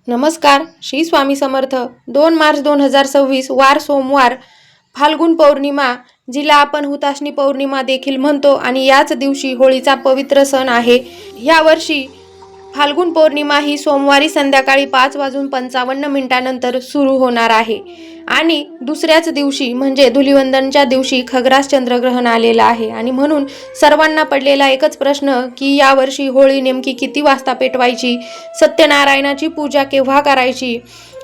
नमस्कार. श्री स्वामी समर्थ. 2 मार्च 2026 वार सोमवार, फाल्गुन पौर्णिमा, जिला आपण हुताशनी पौर्णिमा देखील म्हणतो आणि याच दिवशी होळीचा पवित्र सण आहे. या वर्षी फाल्गुन पौर्णिमा ही सोमवारी संध्याकाळी 5:55 सुरू होणार आहे आणि दुसऱ्याच दिवशी म्हणजे धुलिवंदनच्या दिवशी खग्रास चंद्रग्रहण आलेलं आहे. आणि म्हणून सर्वांना पडलेला एकच प्रश्न की यावर्षी होळी नेमकी किती वाजता पेटवायची, सत्यनारायणाची पूजा केव्हा करायची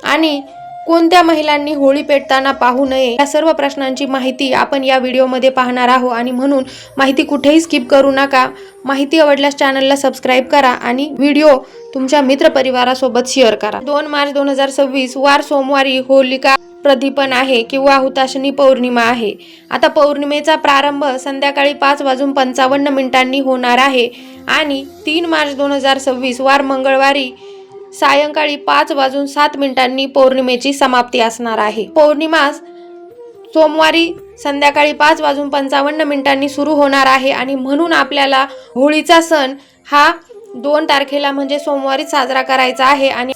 आणि कोणत्या महिलांनी होळी पेटताना पाहू नये, या सर्व प्रश्नांची माहिती आपण या व्हिडिओमध्ये पाहणार आहोत. आणि म्हणून माहिती कुठेही स्किप करू नका. माहिती आवडल्यास चॅनलला सबस्क्राईब करा आणि व्हिडिओ तुमच्या मित्रपरिवारासोबत शेअर करा. 2 मार्च 2026 वार सोमवारी होलिका प्रदीपन आहे किंवा हुताशनी पौर्णिमा आहे. आता पौर्णिमेचा प्रारंभ संध्याकाळी 5:55 होणार आहे आणि 3 मार्च 2026 वार मंगळवारी सायंकाळी 5:07 पौर्णिमेची समाप्ती असणार आहे. पौर्णिमा सोमवारी संध्याकाळी 5:55 सुरू होणार आहे आणि म्हणून आपल्याला होळीचा सण हा 2 तारखेला म्हणजे सोमवारी साजरा करायचा आहे आणि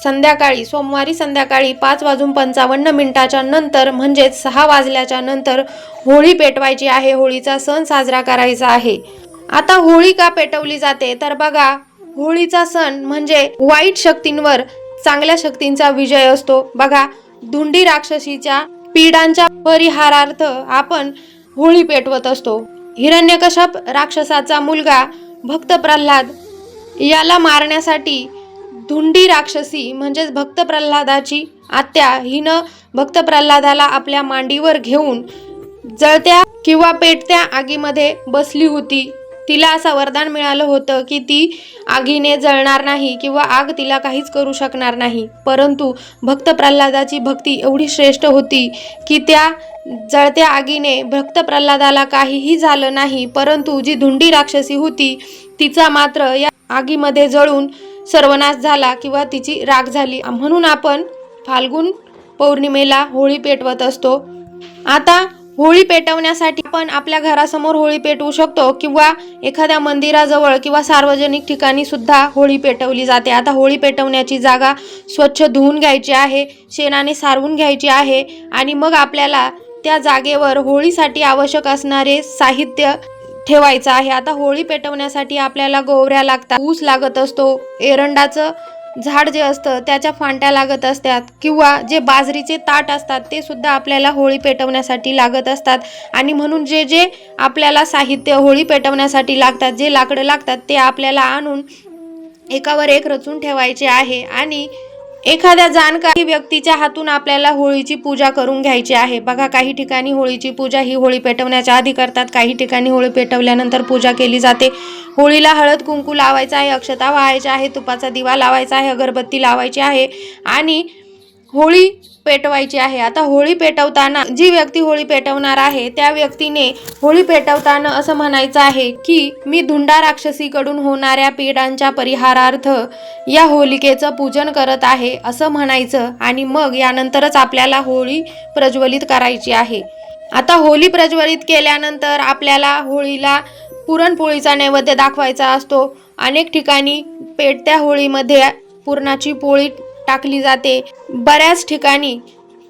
सोमवारी संध्याकाळी 5:55 नंतर म्हणजे 6 वाजल्याच्या नंतर होळी पेटवायची आहे. होळीचा सण साजरा करायचा आहे. आता होळी का पेटवली जाते तर बघा, होळीचा सण म्हणजे वाईट शक्तींवर चांगल्या शक्तींचा विजय असतो. बघा, धुंडी राक्षसीच्या पीडांच्या परिहारार्थ आपण होळी पेटवत असतो. हिरण्यकश्यप राक्षसाचा मुलगा भक्त प्रल्हाद याला मारण्यासाठी धुंडी राक्षसी म्हणजेच भक्त प्रल्हादाची आत्या हिनं भक्त प्रल्हादाला आपल्या मांडीवर घेऊन जळत्या किंवा पेटत्या आगीमध्ये बसली होती. तिला असं वरदान मिळालं होतं की ती आगीने जळणार नाही किंवा आग तिला काहीच करू शकणार नाही. परंतु भक्त प्रल्हादाची भक्ती एवढी श्रेष्ठ होती की त्या जळत्या आगीने भक्त प्रल्हादाला काहीही झालं नाही. परंतु जी धुंडी राक्षसी होती तिचा मात्र या आगीमध्ये जळून सर्वनाश झाला किंवा तिची राख झाली. म्हणून आपण फाल्गुन पौर्णिमेला होळी पेटवत असतो. आता होळी पेटवण्यासाठी आपण आपल्या घरासमोर होळी पेटवू शकतो किंवा एखाद्या मंदिराजवळ किंवा सार्वजनिक ठिकाणी सुद्धा होळी पेटवली जाते. आता होळी पेटवण्याची जागा स्वच्छ धुवून घ्यायची आहे, शेणाने सारवून घ्यायची आहे आणि मग आपल्याला त्या जागेवर होळीसाठी आवश्यक असणारे साहित्य ठेवायचं आहे. आता होळी पेटवण्यासाठी आपल्याला गोवऱ्या लागतात, ऊस लागत असतो, एरंडाचं झाड जे असतं त्याच्या फांट्या लागत असतात किंवा जे बाजरीचे ताट असतात ते सुद्धा आपल्याला होळी पेटवण्यासाठी लागत असतात. आणि म्हणून जे जे आपल्याला साहित्य होळी पेटवण्यासाठी लागतात, जे लाकडं लागतात ते आपल्याला आणून एकावर एक रचून ठेवायचे आहे आणि एखाद्या जाणकार व्यक्तीच्या हातून आपल्याला होळीची पूजा करून घ्यायची आहे. बघा, काही ठिकाणी होळीची पूजा ही होळी पेटवण्याच्या आधी करतात, काही ठिकाणी होळी पेटवल्यानंतर पूजा केली जाते. होळीला हळद कुंकू लावायचा आहे, अक्षता वाहायच्या आहे, तुपाचा दिवा लावायचा आहे, अगरबत्ती लावायची आहे आणि होळी पेटवायची आहे. आता होळी पेटवताना जी व्यक्ती होळी पेटवणार आहे त्या व्यक्तीने होळी पेटवताना असं म्हणायचं आहे की मी धुंडा राक्षसीकडून होणाऱ्या पीडांच्या परिहारार्थ या होलिकेचं पूजन करत आहे असं म्हणायचं आणि मग यानंतरच आपल्याला होळी प्रज्वलित करायची आहे. आता होळी प्रज्वलित केल्यानंतर आपल्याला होळीला पुरणपोळीचा नैवेद्य दाखवायचा असतो. अनेक ठिकाणी पेटत्या होळीमध्ये पुरणाची पोळी टाकली जाते. बऱ्याच ठिकाणी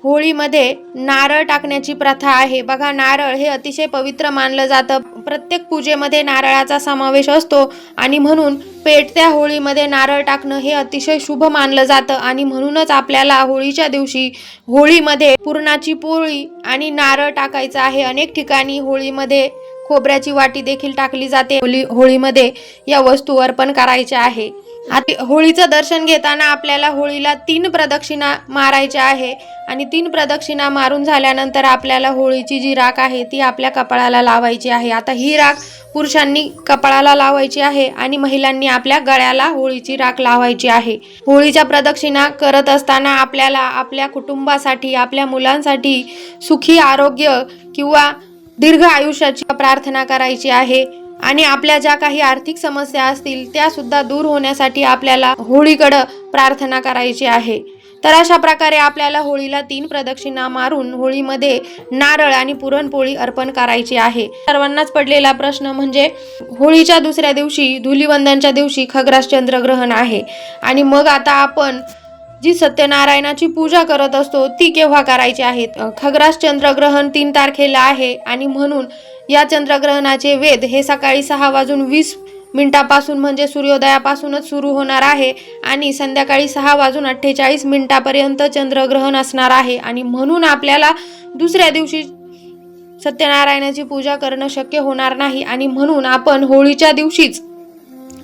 होळीमध्ये नारळ टाकण्याची प्रथा आहे. बघा, नारळ हे अतिशय पवित्र मानलं जातं. प्रत्येक पूजेमध्ये नारळाचा समावेश असतो आणि म्हणून पेटत्या होळीमध्ये नारळ टाकणं हे अतिशय शुभ मानलं जातं आणि म्हणूनच आपल्याला होळीच्या दिवशी होळीमध्ये पुरणाची पोळी आणि नारळ टाकायचं आहे. अनेक ठिकाणी होळीमध्ये खोबऱ्याची वाटी देखील टाकली जाते. होळीमध्ये या वस्तू अर्पण करायच्या आहे. आता होळीचं दर्शन घेताना आपल्याला होळीला 3 प्रदक्षिणा मारायच्या आहे आणि 3 प्रदक्षिणा मारून झाल्यानंतर आपल्याला होळीची जी राख आहे ती आपल्या कपाळाला लावायची आहे. आता ही राख पुरुषांनी कपाळाला लावायची आहे आणि महिलांनी आपल्या गळ्याला होळीची राख लावायची आहे. होळीच्या प्रदक्षिणा करत असताना आपल्याला आपल्या कुटुंबासाठी, आपल्या मुलांसाठी सुखी आरोग्य किंवा दीर्घ आयुष्याची प्रार्थना करायची आहे आणि आपल्या ज्या काही आर्थिक समस्या असतील त्या सुद्धा दूर होण्यासाठी आपल्याला होळीकडं प्रार्थना करायची आहे. तर अशा प्रकारे आपल्याला होळीला 3 प्रदक्षिणा मारून होळीमध्ये नारळ आणि पुरणपोळी अर्पण करायची आहे. सर्वांनाच पडलेला प्रश्न म्हणजे होळीच्या दुसऱ्या दिवशी धुलिवंदनच्या दिवशी खग्रास चंद्रग्रहण आहे आणि मग आता आपण जी सत्यनारायणाची पूजा करत असतो ती केव्हा करायची आहे? खग्रास चंद्रग्रहण 3 तारखेला आहे आणि म्हणून या चंद्रग्रहणाचे वेध हे सकाळी 6:20 म्हणजे सूर्योदयापासूनच सुरू होणार आहे आणि संध्याकाळी 6:48 चंद्रग्रहण असणार आहे आणि म्हणून आपल्याला दुसऱ्या दिवशी सत्यनारायणाची पूजा करणं शक्य होणार नाही आणि म्हणून आपण होळीच्या दिवशीच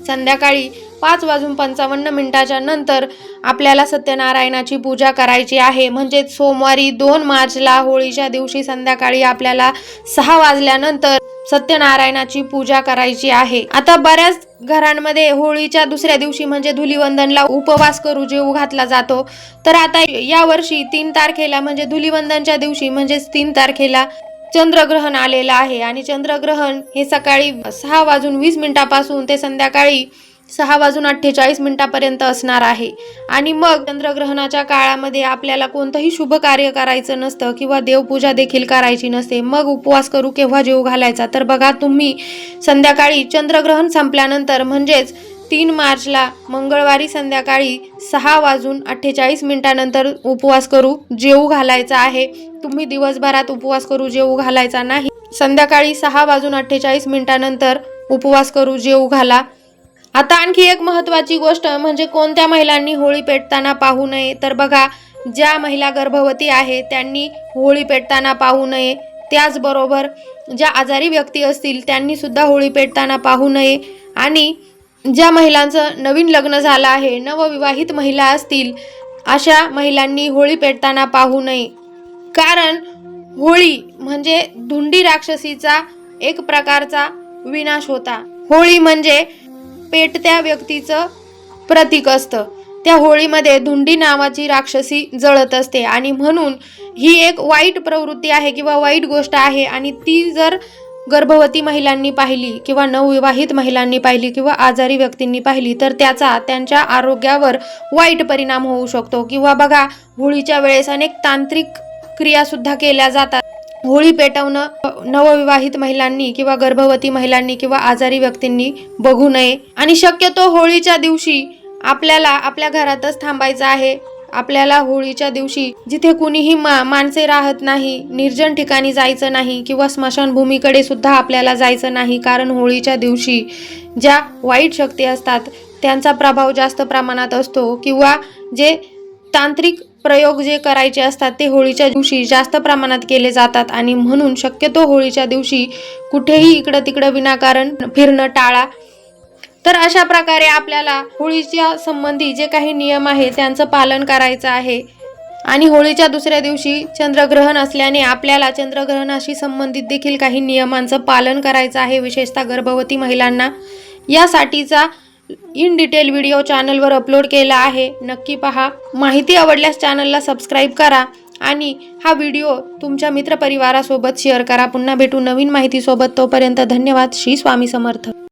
संध्याकाळी 5:55 नंतर आपल्याला सत्यनारायणाची पूजा करायची आहे. म्हणजे सोमवारी 2 मार्चला होळीच्या दिवशी संध्याकाळी आपल्याला 6 वाजल्यानंतर सत्यनारायणाची पूजा करायची आहे. आता बऱ्याच घरांमध्ये होळीच्या दुसऱ्या दिवशी म्हणजे धुलीवंदनला उपवास करू जेवू घातला जातो. तर आता यावर्षी 3 तारखेला म्हणजे धुलीवंदनच्या दिवशी म्हणजेच 3 तारखेला चंद्रग्रहण आलेलं आहे आणि चंद्रग्रहण हे सकाळी 6:20 ते संध्याकाळी 6:48 असणार आहे आणि मग चंद्रग्रहणाच्या काळामध्ये आपल्याला कोणतंही शुभ कार्य करायचं नसतं किंवा देवपूजा देखील करायची नसते. मग उपवास करू केव्हा जेवू घालायचा? तर बघा, तुम्ही संध्याकाळी चंद्रग्रहण संपल्यानंतर म्हणजेच 3 मार्चला मंगळवारी संध्याकाळी 6:48 नंतर उपवास करू जेवू घालायचा आहे. तुम्ही दिवसभरात उपवास करू जेवू घालायचा नाही. संध्याकाळी 6:48 नंतर उपवास करू जेवू घाला. आता आणखी एक महत्त्वाची गोष्ट म्हणजे कोणत्या महिलांनी होळी पेटताना पाहू नये? तर बघा, ज्या महिला गर्भवती आहे त्यांनी होळी पेटताना पाहू नये. त्याचबरोबर ज्या आजारी व्यक्ती असतील त्यांनी सुद्धा होळी पेटताना पाहू नये आणि ज्या महिलांचं नवीन लग्न झालं आहे, नवविवाहित महिला असतील, अशा महिलांनी होळी पेटताना पाहू नये. कारण होळी म्हणजे धुंडी राक्षसीचा एक प्रकारचा विनाश होता. होळी म्हणजे पेटत्या व्यक्तीचं प्रतीक असतं. त्या होळीमध्ये धुंडी नावाची राक्षसी जळत असते आणि म्हणून ही एक वाईट प्रवृत्ती आहे किंवा वाईट गोष्ट आहे आणि ती जर गर्भवती महिलांनी पाहिली किंवा नवविवाहित महिलांनी पाहिली किंवा आजारी व्यक्तींनी पाहिली तर त्याचा त्यांच्या आरोग्यावर वाईट परिणाम होऊ शकतो. किंवा बघा, होळीच्या वेळेस अनेक तांत्रिक क्रिया सुद्धा केल्या जातात. होळी पेटवणं नवविवाहित महिलांनी किंवा गर्भवती महिलांनी किंवा आजारी व्यक्तींनी बघू नये आणि शक्यतो होळीच्या दिवशी आपल्याला आपल्या घरातच थांबायचं आहे. आपल्याला होळीच्या दिवशी जिथे कुणीही माणसे राहत नाही, निर्जन ठिकाणी जायचं नाही किंवा स्मशानभूमीकडे सुद्धा आपल्याला जायचं नाही. कारण होळीच्या दिवशी ज्या वाईट शक्ती असतात त्यांचा प्रभाव जास्त प्रमाणात असतो किंवा जे तांत्रिक प्रयोग जे करायचे असतात ते होळीच्या दिवशी जास्त प्रमाणात केले जातात आणि म्हणून शक्यतो होळीच्या दिवशी कुठेही इकडं तिकडं विनाकारण फिरणं टाळा. तर अशा प्रकारे आपल्याला होळीच्या संबंधी जे काही नियम आहे त्यांचं पालन करायचं आहे. आणि होळीच्या दुसऱ्या दिवशी चंद्रग्रहण असल्याने आपल्याला चंद्रग्रहणाशी संबंधित देखील काही नियमांचं पालन करायचं आहे, विशेषतः गर्भवती महिलांना. यासाठीचा इन डिटेल व्हिडिओ चॅनलवर अपलोड केला आहे, नक्की पहा. माहिती आवडल्यास चॅनलला सबस्क्राईब करा आणि हा व्हिडिओ तुमच्या मित्रपरिवारासोबत शेअर करा. पुन्हा भेटू नवीन माहितीसोबत. तोपर्यंत धन्यवाद. श्री स्वामी समर्थ.